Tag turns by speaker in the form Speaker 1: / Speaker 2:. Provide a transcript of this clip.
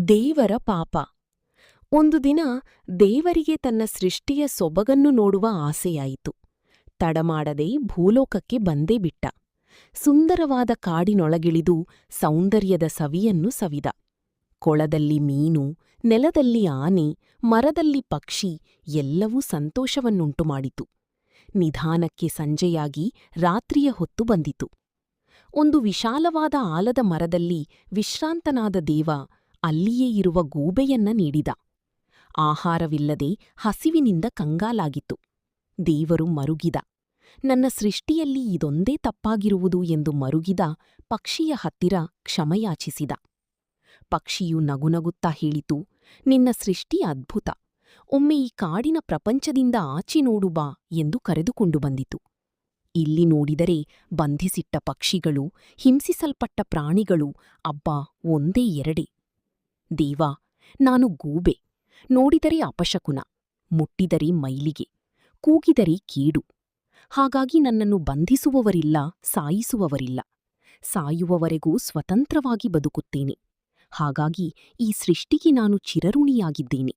Speaker 1: ದೇವರ ಪಾಪ. ಒಂದು ದಿನ ದೇವರಿಗೆ ತನ್ನ ಸೃಷ್ಟಿಯ ಸೊಬಗನ್ನು ನೋಡುವ ಆಸೆಯಾಯಿತು. ತಡಮಾಡದೆ ಭೂಲೋಕಕ್ಕೆ ಬಂದೇ ಬಿಟ್ಟ. ಸುಂದರವಾದ ಕಾಡಿನೊಳಗಿಳಿದು ಸೌಂದರ್ಯದ ಸವಿಯನ್ನು ಸವಿದ. ಕೊಳದಲ್ಲಿ ಮೀನು, ನೆಲದಲ್ಲಿ ಆನೆ, ಮರದಲ್ಲಿ ಪಕ್ಷಿ ಎಲ್ಲವೂ ಸಂತೋಷವನ್ನುಂಟುಮಾಡಿತು. ನಿಧಾನಕ್ಕೆ ಸಂಜೆಯಾಗಿ ರಾತ್ರಿಯ ಹೊತ್ತು ಬಂದಿತು. ಒಂದು ವಿಶಾಲವಾದ ಆಲದ ಮರದಲ್ಲಿ ವಿಶ್ರಾಂತನಾದ ದೇವ ಅಲ್ಲಿಯೇ ಇರುವ ಗೂಬೆಯನ್ನ ನೀಡಿದ. ಆಹಾರವಿಲ್ಲದೆ ಹಸಿವಿನಿಂದ ಕಂಗಾಲಾಗಿತ್ತು. ದೇವರು ಮರುಗಿದ. ನನ್ನ ಸೃಷ್ಟಿಯಲ್ಲಿ ಇದೊಂದೇ ತಪ್ಪಾಗಿರುವುದು ಎಂದು ಮರುಗಿದ ಪಕ್ಷಿಯ ಹತ್ತಿರ ಕ್ಷಮೆಯಾಚಿಸಿದ. ಪಕ್ಷಿಯು ನಗುನಗುತ್ತಾ ಹೇಳಿತು, ನಿನ್ನ ಸೃಷ್ಟಿ ಅದ್ಭುತ. ಒಮ್ಮೆ ಈ ಕಾಡಿನ ಪ್ರಪಂಚದಿಂದ ಆಚೆ ನೋಡು ಬಾ ಎಂದು ಕರೆದುಕೊಂಡು ಬಂದಿತು. ಇಲ್ಲಿ ನೋಡಿದರೆ ಬಂಧಿಸಿಟ್ಟ ಪಕ್ಷಿಗಳು, ಹಿಂಸಿಸಲ್ಪಟ್ಟ ಪ್ರಾಣಿಗಳು, ಅಬ್ಬಾ ಒಂದೇ ಎರಡೇ. ದೇವಾ, ನಾನು ಗೂಬೆ. ನೋಡಿದರೆ ಅಪಶಕುನ, ಮುಟ್ಟಿದರೆ ಮೈಲಿಗೆ, ಕೂಗಿದರೆ ಕೀಡು. ಹಾಗಾಗಿ ನನ್ನನ್ನು ಬಂಧಿಸುವವರಿಲ್ಲ, ಸಾಯಿಸುವವರಿಲ್ಲ. ಸಾಯುವವರೆಗೂ ಸ್ವತಂತ್ರವಾಗಿ ಬದುಕುತ್ತೇನೆ. ಹಾಗಾಗಿ ಈ ಸೃಷ್ಟಿಗೆ ನಾನು ಚಿರಋಣಿಯಾಗಿದ್ದೇನೆ.